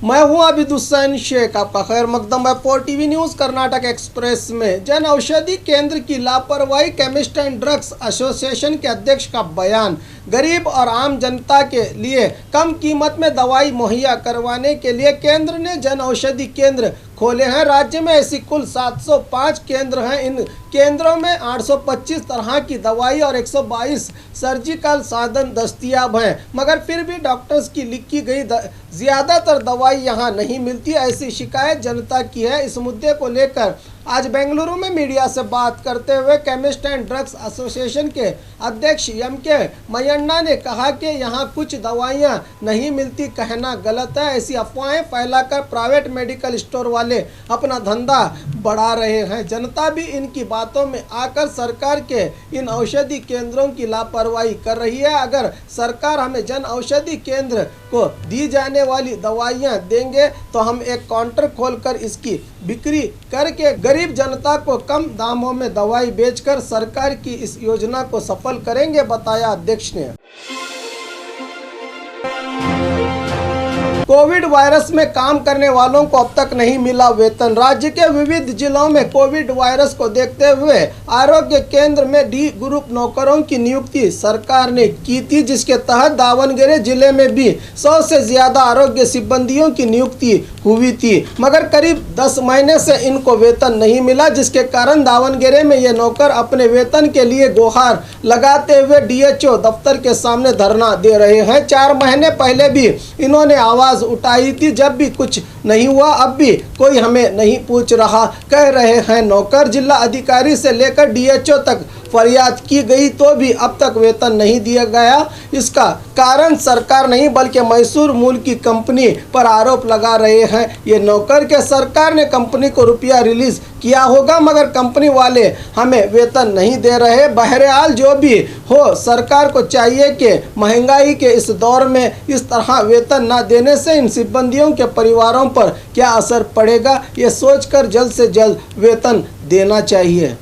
मैं हूं अबिद हुसैन शेख। आपका खैर मकदम है 4 टीवी न्यूज़ कर्नाटक एक्सप्रेस में। जन औषधि केंद्र की लापरवाही, केमिस्ट एंड ड्रग्स एसोसिएशन के अध्यक्ष का बयान। गरीब और आम जनता के लिए कम कीमत में दवाई मुहैया करवाने के लिए केंद्र ने जन औषधि केंद्र खोले हैं। राज्य में ऐसी कुल 705 केंद्र हैं। इन केंद्रों में 825 तरह की दवाई और 122 सर्जिकल साधन दस्तियाब हैं, मगर फिर भी डॉक्टर्स की लिखी गई ज़्यादातर दवाई यहां नहीं मिलती। ऐसी शिकायत जनता की है। इस मुद्दे को लेकर आज बेंगलुरु में मीडिया से बात करते हुए केमिस्ट एंड ड्रग्स एसोसिएशन के अध्यक्ष एम.के. मयन्ना ने कहा कि यहां कुछ दवाइयां नहीं मिलती कहना गलत है। ऐसी अफवाहें फैलाकर प्राइवेट मेडिकल स्टोर वाले अपना धंधा बढ़ा रहे हैं। जनता भी इनकी बातों में आकर सरकार के इन औषधि केंद्रों की लापरवाही कर रही है। अगर सरकार हमें जन औषधि केंद्र को दी जाने वाली दवाइयां देंगे तो हम एक काउंटर खोलकर इसकी बिक्री करके गरीब जनता को कम दामों में दवाई बेचकर सरकार की इस योजना को सफल करेंगे, बताया अध्यक्ष ने। कोविड वायरस में काम करने वालों को अब तक नहीं मिला वेतन। राज्य के विविध जिलों में कोविड वायरस को देखते हुए आरोग्य केंद्र में डी ग्रुप नौकरों की नियुक्ति सरकार ने की थी, जिसके तहत दावणगेरे जिले में भी 100 से ज्यादा आरोग्य सिब्बंदियों की नियुक्ति हुई थी, मगर करीब 10 महीने से इनको वेतन नहीं मिला, जिसके कारण दावणगेरे में ये नौकर अपने वेतन के लिए गुहार लगाते हुए डीएचओ दफ्तर के सामने धरना दे रहे हैं। 4 महीने पहले भी इन्होंने आवाज उठाई थी, जब भी कुछ नहीं हुआ। अब भी कोई हमें नहीं पूछ रहा, कह रहे हैं नौकर। जिला अधिकारी से लेकर डीएचओ तक फरियाद की गई तो भी अब तक वेतन नहीं दिया गया। इसका कारण सरकार नहीं बल्कि मैसूर मूल की कंपनी पर आरोप लगा रहे हैं ये नौकर के सरकार ने कंपनी को रुपया रिलीज किया होगा, मगर कंपनी वाले हमें वेतन नहीं दे रहे। बहरहाल जो भी हो, सरकार को चाहिए कि महंगाई के इस दौर में इस तरह वेतन न देने से इन सिब्बंदियों के परिवारों पर क्या असर पड़ेगा, ये सोचकर जल्द से जल्द वेतन देना चाहिए।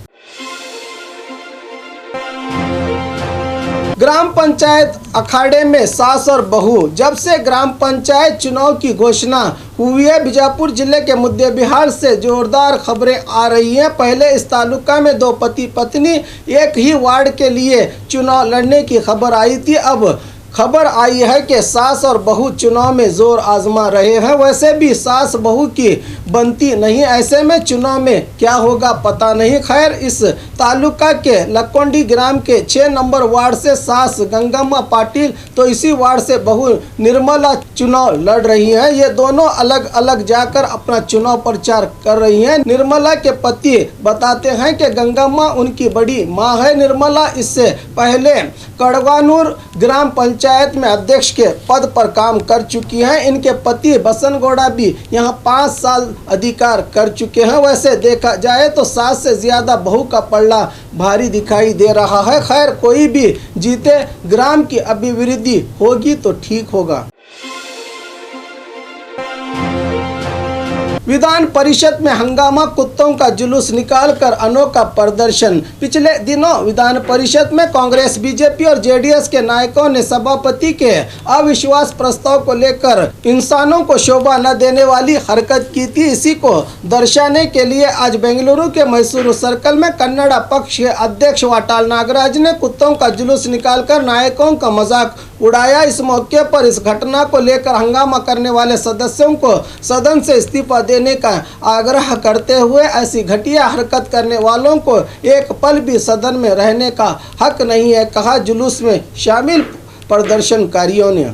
ग्राम पंचायत अखाड़े में सास और बहू। जब से ग्राम पंचायत चुनाव की घोषणा हुई है, बीजापुर जिले के मुद्दे बिहार से जोरदार खबरें आ रही हैं। पहले इस तालुका में 2 पति पत्नी एक ही वार्ड के लिए चुनाव लड़ने की खबर आई थी। अब खबर आई है कि सास और बहू चुनाव में जोर आजमा रहे हैं। वैसे भी सास बहू की बनती नहीं, ऐसे में चुनाव में क्या होगा पता नहीं। खैर, इस तालुका के लक्कोंडी ग्राम के 6 नंबर वार्ड से सास गंगम्मा पाटिल तो इसी वार्ड से बहू निर्मला चुनाव लड़ रही हैं। ये दोनों अलग अलग जाकर अपना चुनाव प्रचार कर रही हैं। निर्मला के पति बताते हैं कि गंगम्मा उनकी बड़ी माँ है। निर्मला इससे पहले कड़वानूर ग्राम पंचायत में अध्यक्ष के पद पर काम कर चुकी हैं। इनके पति बसनगौड़ा भी यहां 5 साल अधिकार कर चुके हैं। वैसे देखा जाए तो सास से ज्यादा बहू का पल्ला भारी दिखाई दे रहा है। खैर, कोई भी जीते, ग्राम की अभिवृद्धि होगी तो ठीक होगा। विधान परिषद में हंगामा, कुत्तों का जुलूस निकालकर अनोखा प्रदर्शन। पिछले दिनों विधान परिषद में कांग्रेस, बीजेपी और जेडीएस के नायकों ने सभापति के अविश्वास प्रस्ताव को लेकर इंसानों को शोभा न देने वाली हरकत की थी। इसी को दर्शाने के लिए आज बेंगलुरु के मैसूर सर्कल में कन्नड़ा पक्ष के अध्यक्ष वाटाल नागराज ने कुत्तों का जुलूस निकालकर नायकों का मजाक उड़ाया। इस मौके पर इस घटना को लेकर हंगामा करने वाले सदस्यों को सदन से इस्तीफा देने का आग्रह करते हुए ऐसी घटिया हरकत करने वालों को एक पल भी सदन में रहने का हक नहीं है, कहा जुलूस में शामिल प्रदर्शनकारियों ने।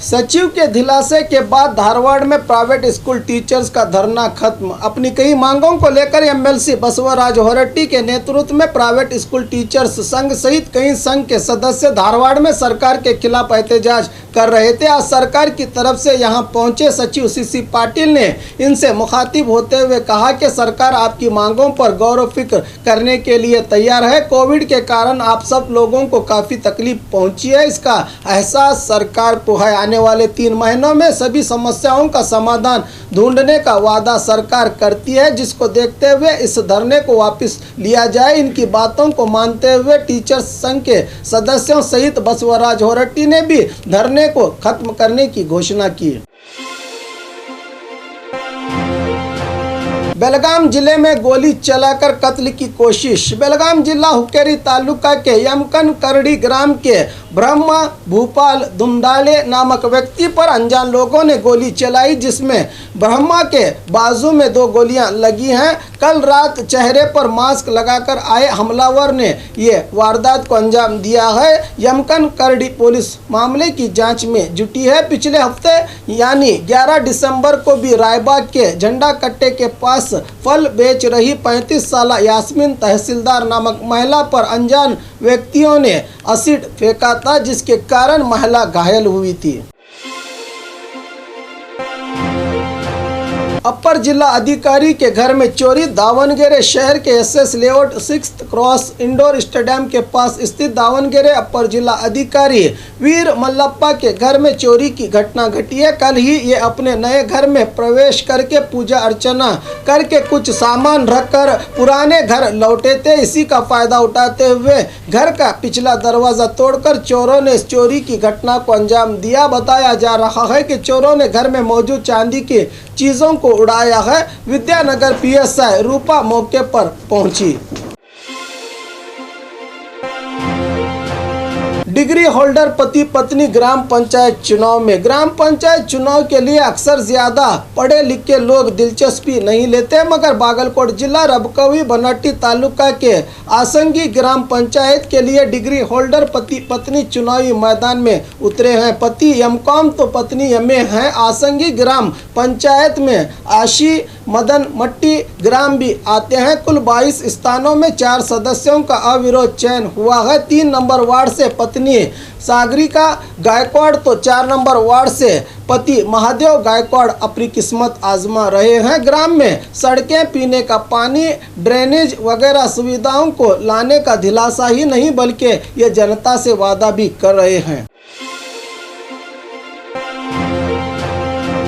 सचिव के दिलासे के बाद धारवाड़ में प्राइवेट स्कूल टीचर्स का धरना खत्म। अपनी कई मांगों को लेकर एमएलसी बसवराज होरट्टी के नेतृत्व में प्राइवेट स्कूल टीचर्स संघ सहित कई संघ के सदस्य धारवाड़ में सरकार के खिलाफ एहतजाज कर रहे थे। आज सरकार की तरफ से यहां पहुंचे सचिव सीसी पाटिल ने इनसे मुखातिब होते हुए कहा कि सरकार आपकी मांगों पर गौर व फिक्र करने के लिए तैयार है। कोविड के कारण आप सब लोगों को काफ़ी तकलीफ पहुंची है, इसका एहसास सरकार को है। आने वाले 3 महीनों में सभी समस्याओं का समाधान ढूंढने का वादा सरकार करती है, जिसको देखते हुए इस धरने को वापस लिया जाए। इनकी बातों को मानते हुए टीचर्स संघ के सदस्यों सहित बसवराज होरट्टी ने भी धरने को खत्म करने की घोषणा की। बेलगाम जिले में गोली चलाकर कत्ल की कोशिश। बेलगाम जिला हुक्केरी तालुका के यमकन करड़ी ग्राम के ब्रह्मा भूपाल दुमडाले नामक व्यक्ति पर अनजान लोगों ने गोली चलाई, जिसमें ब्रह्मा के बाजू में 2 गोलियां लगी हैं। कल रात चेहरे पर मास्क लगाकर आए हमलावर ने ये वारदात को अंजाम दिया है। यमकन करड़ी पुलिस मामले की जांच में जुटी है। पिछले हफ्ते यानी 11 दिसंबर को भी रायबाग के झंडा कट्टे के पास फल बेच रही 35 साल यास्मीन तहसीलदार नामक महिला पर अनजान व्यक्तियों ने एसिड फेंका था, जिसके कारण महिला घायल हुई थी। अपर जिला अधिकारी के घर में चोरी। दावणगेरे शहर के SS layout 6th cross indoor stadium के पास स्थित दावणगेरे अपर जिला अधिकारी वीर मल्लप्पा के घर में चोरी की घटना घटी है। कल ही ये अपने नए घर में प्रवेश करके पूजा अर्चना करके कुछ सामान रखकर पुराने घर लौटे थे। इसी का फायदा उठाते हुए घर का पिछला दरवाजा तोड़कर चोरों ने इस चोरी की घटना को अंजाम दिया। बताया जा रहा है कि चोरों ने घर में मौजूद चांदी की चीजों को उड़ाया है। विद्यानगर पीएसआई रूपा मौके पर पहुंची। डिग्री होल्डर पति पत्नी ग्राम पंचायत चुनाव में। ग्राम पंचायत चुनाव के लिए अक्सर ज्यादा पढ़े लिखे लोग दिलचस्पी नहीं लेते, मगर बागलकोट जिला रबकवी बनट्टी तालुका के आसंगी ग्राम पंचायत के लिए डिग्री होल्डर पति पत्नी चुनावी मैदान में उतरे हैं। पति एमकॉम तो पत्नी एमए है। आसंगी ग्राम पंचायत में आशी मदन मट्टी ग्राम भी आते हैं। कुल 22 स्थानों में 4 सदस्यों का अविरोध चयन हुआ है। 3 नंबर वार्ड से पत्नी सागरिका गायकवाड़ तो 4 नंबर वार्ड से पति महादेव गायकवाड़ अपनी किस्मत आजमा रहे हैं। ग्राम में सड़कें, पीने का पानी, ड्रेनेज वगैरह सुविधाओं को लाने का दिलासा ही नहीं बल्कि ये जनता से वादा भी कर रहे हैं।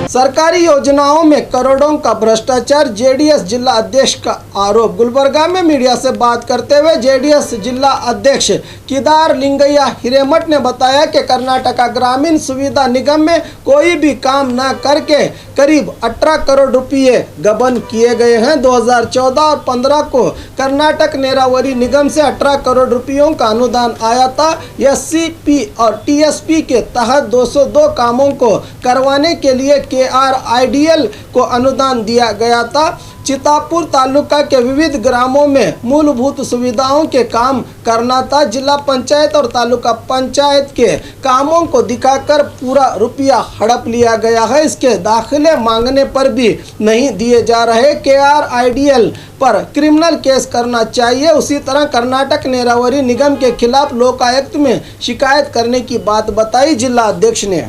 सरकारी योजनाओं में करोड़ों का भ्रष्टाचार, जेडीएस जिला अध्यक्ष का आरोप। गुलबर्गा में मीडिया से बात करते हुए जेडीएस जिला अध्यक्ष केदार लिंगैया हिरेमठ ने बताया कि कर्नाटका ग्रामीण सुविधा निगम में कोई भी काम न करके करीब 18 करोड़ रुपये गबन किए गए हैं। 2014 और 15 को कर्नाटक नेरावरी निगम से 18 करोड़ रुपयों का अनुदान आया था। एससीपी और टीएसपी के तहत 202 कामों को करवाने के लिए KRIDL को अनुदान दिया गया था। चितापुर तालुका के विविध ग्रामों में मूलभूत सुविधाओं के काम करना था। जिला पंचायत और तालुका पंचायत के कामों को दिखाकर पूरा रुपया हड़प लिया गया है। इसके दाखिले मांगने पर भी नहीं दिए जा रहे। KRIDL पर क्रिमिनल केस करना चाहिए। उसी तरह कर्नाटक नेरावरी निगम के खिलाफ लोकायुक्त में शिकायत करने की बात बताई जिला अध्यक्ष ने।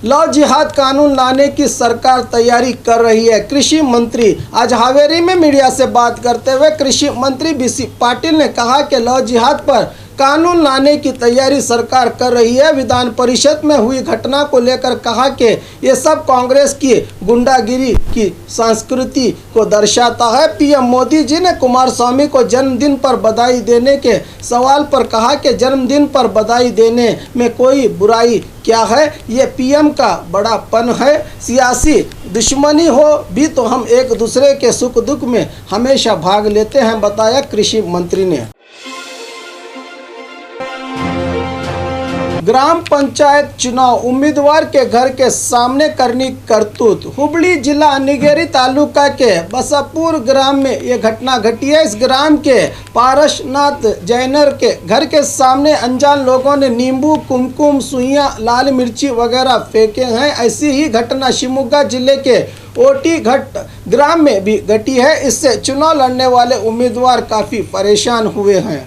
लव जिहाद कानून लाने की सरकार तैयारी कर रही है। कृषि मंत्री आज हावेरी में मीडिया से बात करते हुए कृषि मंत्री BC पाटिल ने कहा कि लव जिहाद पर कानून लाने की तैयारी सरकार कर रही है। विधान परिषद में हुई घटना को लेकर कहा कि ये सब कांग्रेस की गुंडागिरी की संस्कृति को दर्शाता है। पीएम मोदी जी ने कुमारस्वामी को जन्मदिन पर बधाई देने के सवाल पर कहा कि जन्मदिन पर बधाई देने में कोई बुराई क्या है, ये पीएम का बड़ापन है। सियासी दुश्मनी हो भी तो हम एक दूसरे के सुख दुख में हमेशा भाग लेते हैं, बताया कृषि मंत्री ने। ग्राम पंचायत चुनाव, उम्मीदवार के घर के सामने करनी करतूत। हुबली जिला अनिगेरी तालुका के बसापुर ग्राम में ये घटना घटी है। इस ग्राम के पारसनाथ जैनर के घर के सामने अनजान लोगों ने नींबू, कुमकुम, सुइयां, लाल मिर्ची वगैरह फेंके हैं। ऐसी ही घटना शिवमोगा जिले के ओटी घट ग्राम में भी घटी है। इससे चुनाव लड़ने वाले उम्मीदवार काफी परेशान हुए हैं।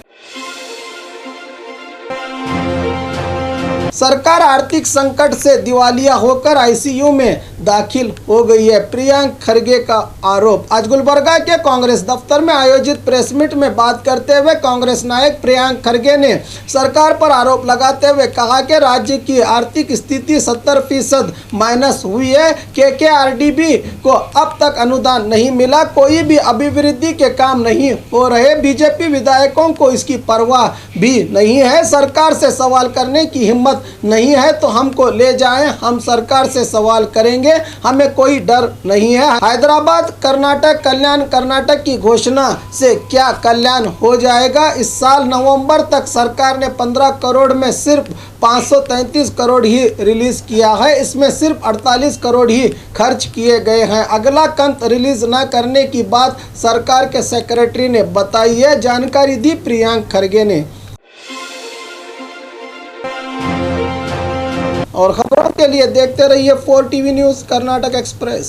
सरकार आर्थिक संकट से दिवालिया होकर आईसीयू में दाखिल हो गई है, प्रियंक खरगे का आरोप। आज गुलबर्गा के कांग्रेस दफ्तर में आयोजित प्रेस मीट में बात करते हुए कांग्रेस नायक प्रियंक खरगे ने सरकार पर आरोप लगाते हुए कहा कि राज्य की आर्थिक स्थिति 70% माइनस हुई है। केकेआरडीबी को अब तक अनुदान नहीं मिला, कोई भी अभिवृद्धि के काम नहीं हो रहे, बीजेपी विधायकों को इसकी परवाह भी नहीं है। सरकार से सवाल करने की हिम्मत नहीं है तो हमको ले जाएं, हम सरकार से सवाल करेंगे, हमें कोई डर नहीं है। हैदराबाद कर्नाटक कल्याण, कर्नाटक की घोषणा से क्या कल्याण हो जाएगा? इस साल नवंबर तक सरकार ने 15 करोड़ में सिर्फ 533 करोड़ ही रिलीज किया है, इसमें सिर्फ 48 करोड़ ही खर्च किए गए हैं। अगला कंत रिलीज न करने की बात सरकार के सेक्रेटरी ने बताई है, जानकारी दी प्रियंक खरगे ने। और खबरों के लिए देखते रहिए 4 टीवी न्यूज़ कर्नाटक एक्सप्रेस।